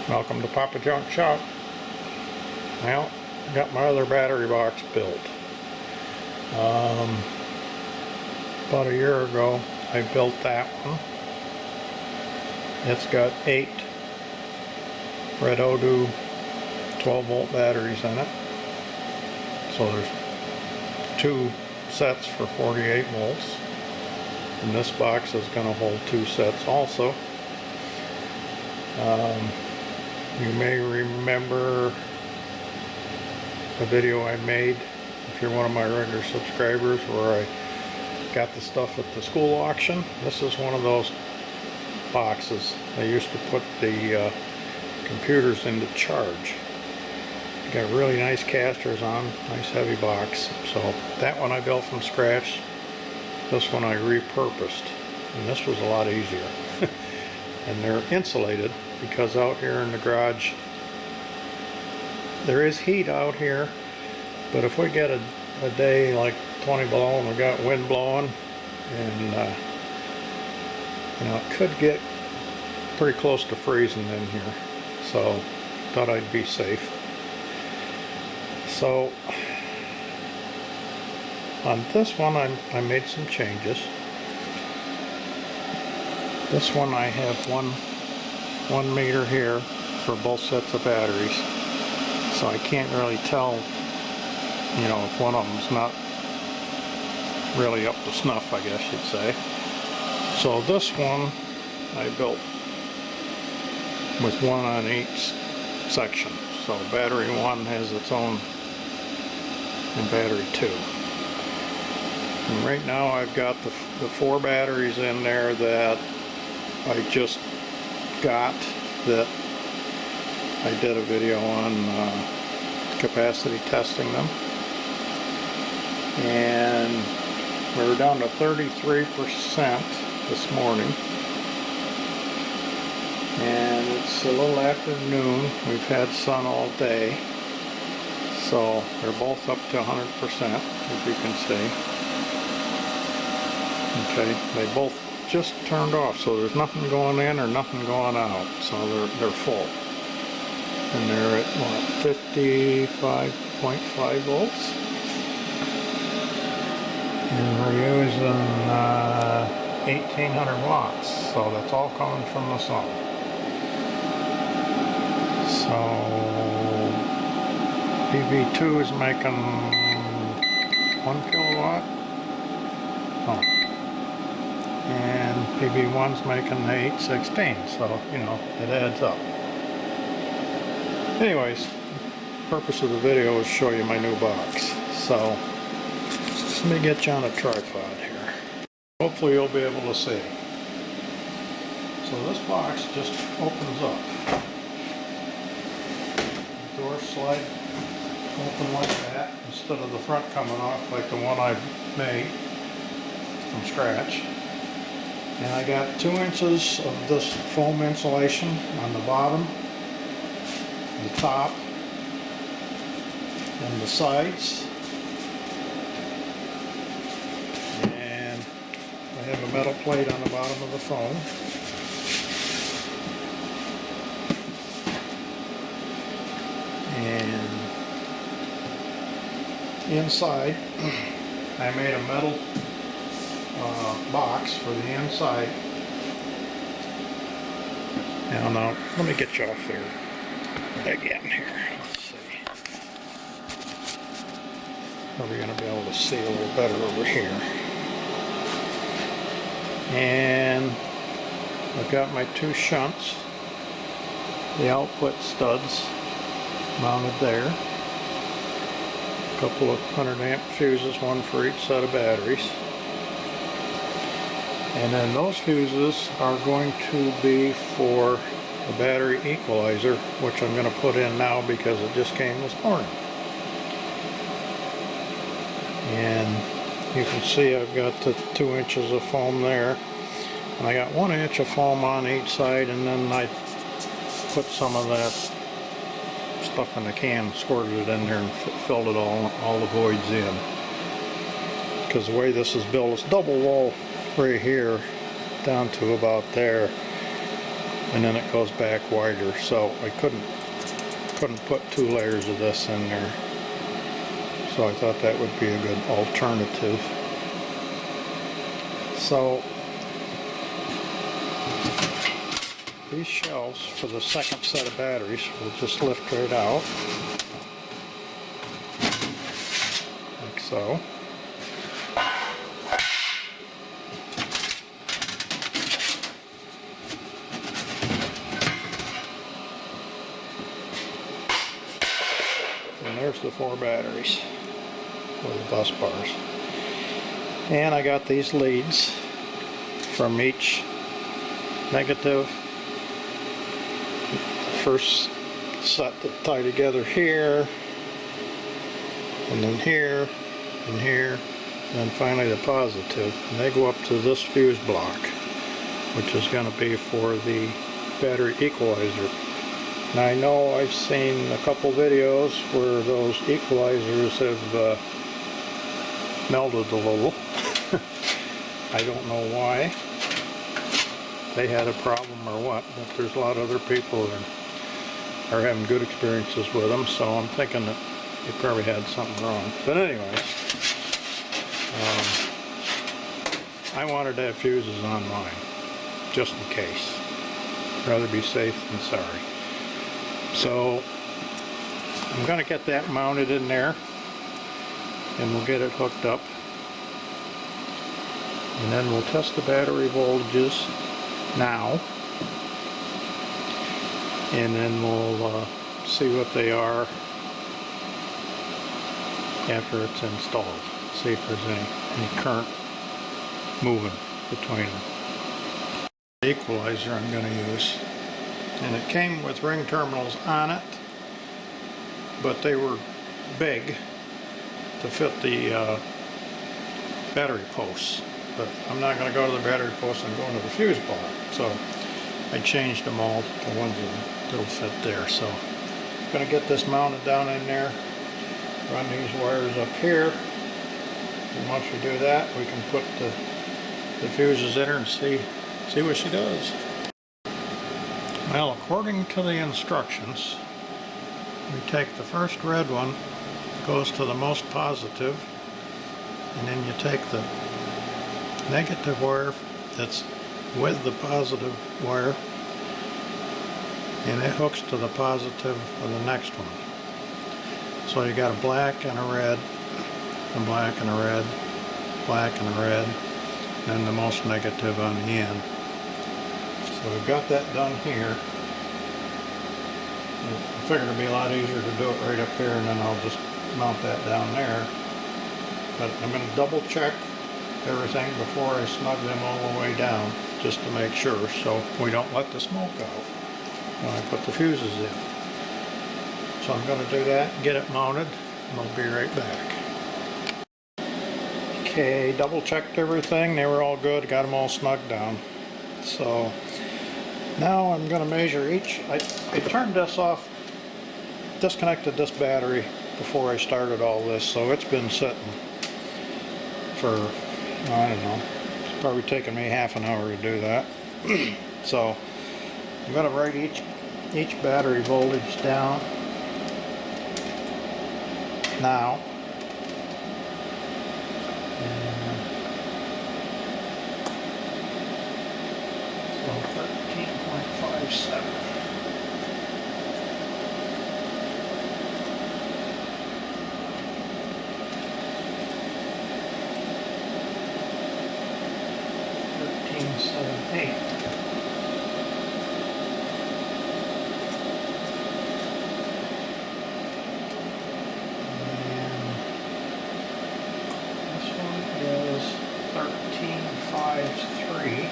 Welcome to Papa Junk Shop. Well, I got my other battery box built. About a year ago I built that one. It's got 8 red Odoo 12-volt batteries in it. So there's 2 sets for 48 volts. And this box is going to hold 2 sets also. You may remember a video I made, if you're one of my regular subscribers, where I got the stuff at the school auction. This is one of those boxes. They used to put the computers into charge. Got really nice casters on, nice heavy box. So that one I built from scratch. This one I repurposed, and this was a lot easier. And they're insulated because out here in the garage there is heat out here, but if we get a day like 20 below and we got wind blowing, and you know, it could get pretty close to freezing in here, so thought I'd be safe. So on this one I made some changes. This one I have one meter here for both sets of batteries, so I can't really tell, you know, if one of them's not really up to snuff, I guess you'd say. So this one I built with one on each section. So battery 1 has its own, and battery 2. And right now I've got the 4 batteries in there that I just got, that I did a video on capacity testing them, and we were down to 33% this morning, and it's a little after noon. We've had sun all day, so they're both up to 100%, as you can see. Okay, they both just turned off, so there's nothing going in or nothing going out, so they're full, and they're at what, 55.5 volts, and we're using 1800 watts, so that's all coming from the sun. So PV2 is making 1 kilowatt. Oh. And PB1's making 816, so you know, it adds up. Anyways, the purpose of the video is to show you my new box. So let me get you on a tripod here. Hopefully you'll be able to see. So this box just opens up. The doors slide open like that, instead of the front coming off like the one I made from scratch. And I got 2 inches of this foam insulation on the bottom, the top, and the sides. And I have a metal plate on the bottom of the foam. And inside, I made a metal box for the inside. Now let me get you off there again here. Let's see. Are we going to be able to see a little better over here? And I've got my 2 shunts, the output studs mounted there. A couple of 100 amp fuses, one for each set of batteries. And then those fuses are going to be for the battery equalizer, which I'm going to put in now because it just came this morning. And you can see I've got the 2 inches of foam there, and I got 1 inch of foam on each side, and then I put some of that stuff in a can, squirted it in there, and filled it all the voids in. Because the way this is built, it's double wall right here down to about there, and then it goes back wider. So I couldn't put 2 layers of this in there. So I thought that would be a good alternative. So these shelves for the second set of batteries will just lift right out, like so. And there's the 4 batteries with the bus bars. And I got these leads from each negative. First set to tie together here, and then here, and here, and then finally the positive. And they go up to this fuse block, which is going to be for the battery equalizer. Now I know I've seen a couple videos where those equalizers have melted a little. I don't know why they had a problem or what, but there's a lot of other people that are having good experiences with them, so I'm thinking that they probably had something wrong. But anyways, I wanted to have fuses on mine, just in case. Rather be safe than sorry. So I'm going to get that mounted in there, and we'll get it hooked up. And then we'll test the battery voltages now. And then we'll see what they are after it's installed. See if there's any current moving between them. The equalizer I'm going to use. And it came with ring terminals on it, but they were big to fit the battery posts. But I'm not going to go to the battery posts, I'm going to the fuse bar. So I changed them all to ones that'll fit there. So I'm going to get this mounted down in there, run these wires up here, and once we do that we can put the fuses in her and see what she does. Well, according to the instructions, we take the first red one, goes to the most positive, and then you take the negative wire that's with the positive wire, and it hooks to the positive of the next one. So you got a black and a red, a black and a red, black and a red, and then the most negative on the end. So we've got that done here. I figured it'd be a lot easier to do it right up here, and then I'll just mount that down there. But I'm going to double check everything before I snug them all the way down, just to make sure, so we don't let the smoke out when I put the fuses in. So I'm going to do that, get it mounted, and I'll be right back. Okay, double checked everything, they were all good, got them all snugged down. So now I'm going to measure each. I turned this off, disconnected this battery before I started all this, so it's been sitting for, I don't know, it's probably taken me half an hour to do that. So I'm going to write each battery voltage down now. So 13.57. Eight. And this one is 13.53.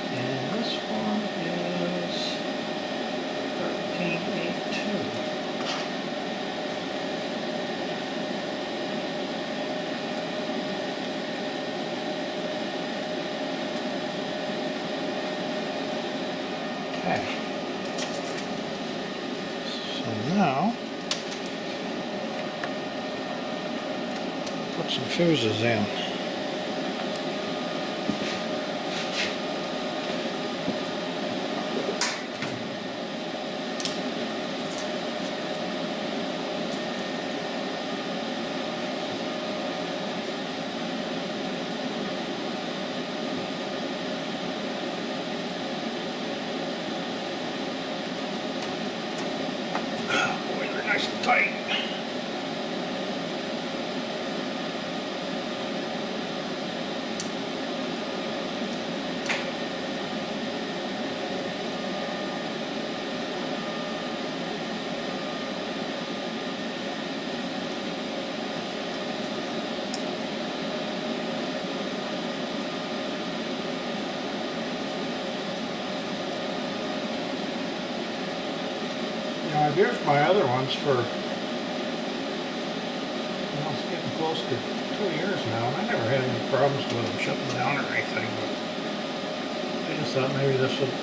And this one is 13.82. Okay. put some fuses in. Boy, they're nice and tight. I've used my other ones for, it's getting close to 2 years now, and I never had any problems with them shutting down or anything, but I just thought maybe this would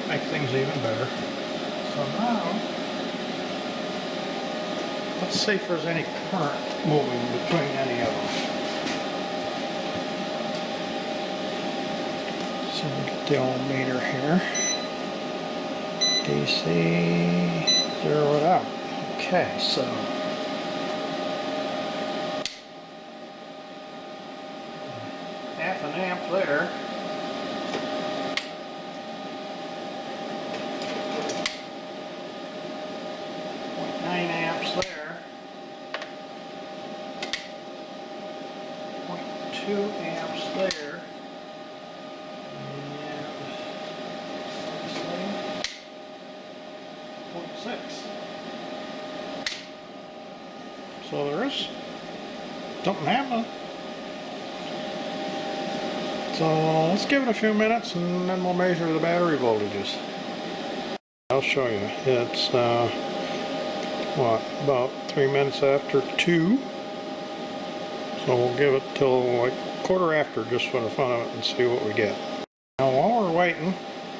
make things even better. So now, let's see if there's any current moving between any of them. So we'll get the old meter here. DC, zero it out. Okay, so half an amp there. .9 amps there. 0.2 amps there. So there is something happening. So let's give it a few minutes and then we'll measure the battery voltages. I'll show you. It's about 3 minutes after 2. So we'll give it till like quarter after just for the fun of it and see what we get. Now while we're waiting,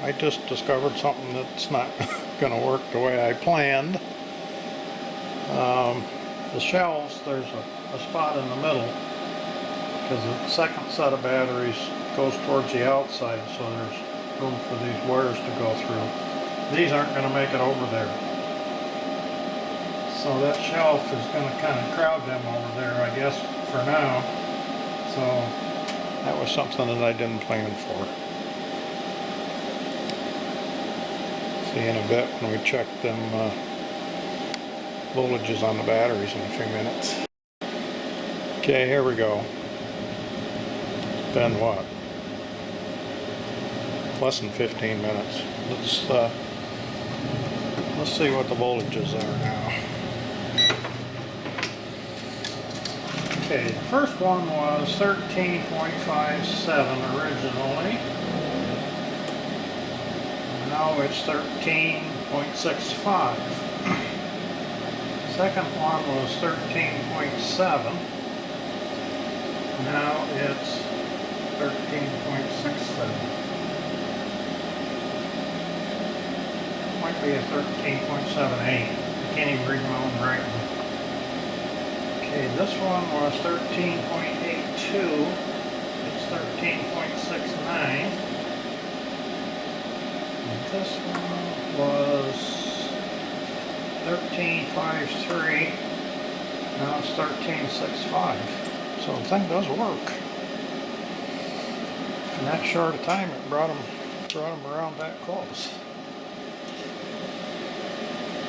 I just discovered something that's not going to work the way I planned. The shelves, there's a spot in the middle because the second set of batteries goes towards the outside, so there's room for these wires to go through. These aren't going to make it over there. So that shelf is going to kind of crowd them over there, I guess, for now. So that was something that I didn't plan for. See in a bit when we check them voltages on the batteries in a few minutes. Okay, here we go. It's been what? Less than 15 minutes. Let's see what the voltages are now. Okay, the first one was 13.57 originally. Now it's 13.65. Second one was 13.7. Now it's 13.67. Might be a 13.78. I can't even read my own writing. Okay, this one was 13.82. It's 13.69. And this one was 13.53. Now it's 13.65. So the thing does work. In that short a time, it brought them around that close.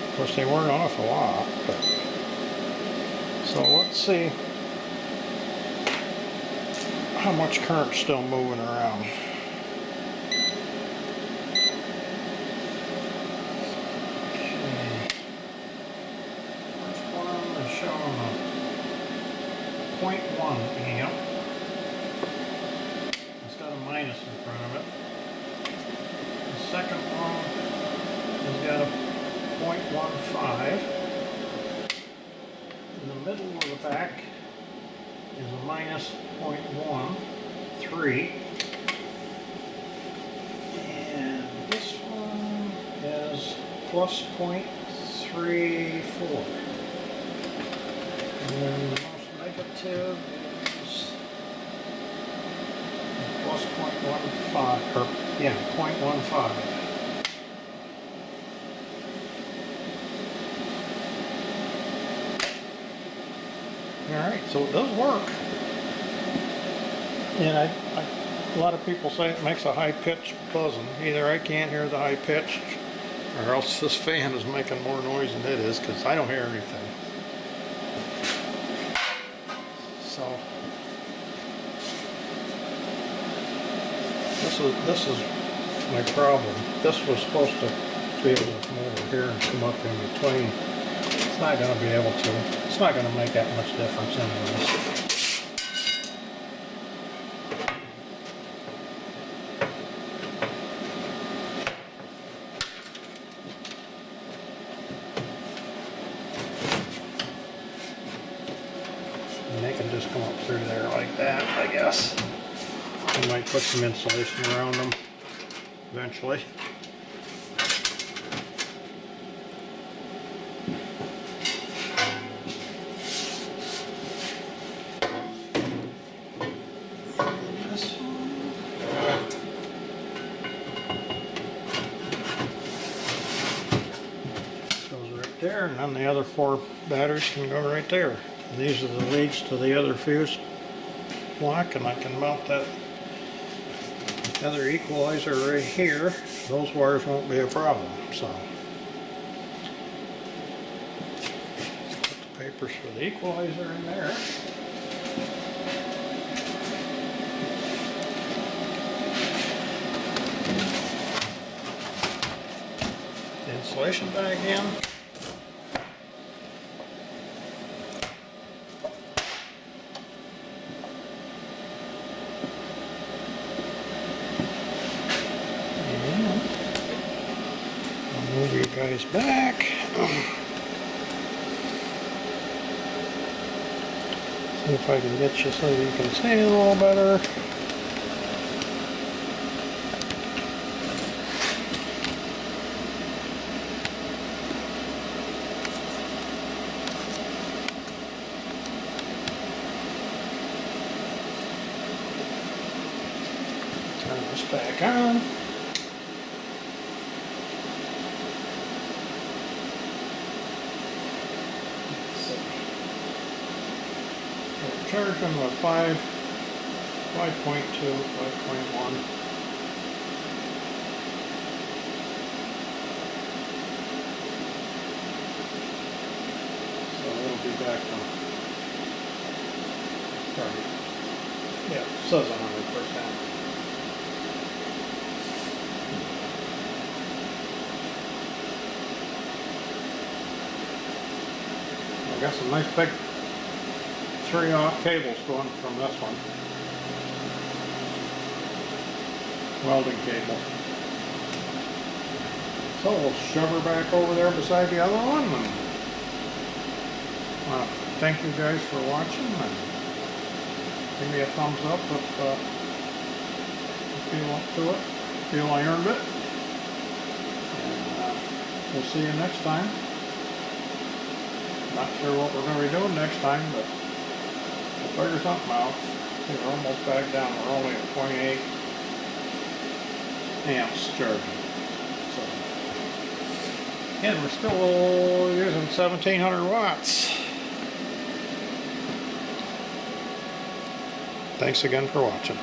Of course, they weren't off a lot, but so let's see how much current's still moving around. Showing a 0.1 amp. It's got a minus in front of it. The second one has got a 0.15. In the middle of the back is a minus 0.13. And this one is plus 0.34. And then the most negative is plus 0.15, or yeah, 0.15. Alright, so it does work. And a lot of people say it makes a high-pitched buzzing. Either I can't hear the high-pitched, or else this fan is making more noise than it is, because I don't hear anything. So this is my problem. This was supposed to be able to come over here and come up in between. It's not going to be able to. It's not going to make that much difference anyways. And they can just come up through there like that, I guess. I might put some insulation around them eventually. There, and then the other 4 batteries can go right there. And these are the leads to the other fuse block, and I can mount that other equalizer right here. Those wires won't be a problem. So put the papers for the equalizer in there. The insulation bag in. Move you guys back. See if I can get you so you can see a little better. Turn this back on. Charging with 5.2, 5.1. So it'll be back on. Sorry. Yeah, it says 100%. I got some nice big 3-aught cables going from this one. Welding cable. So we'll shove her back over there beside the other one. And, thank you guys for watching. And give me a thumbs up if you feel up to it. Feel I earned it. And we'll see you next time. Not sure what we're going to be doing next time, but we'll figure something out. I think we're almost back down. We're only at 0.8 amps charging. So, and we're still using 1700 watts. Thanks again for watching.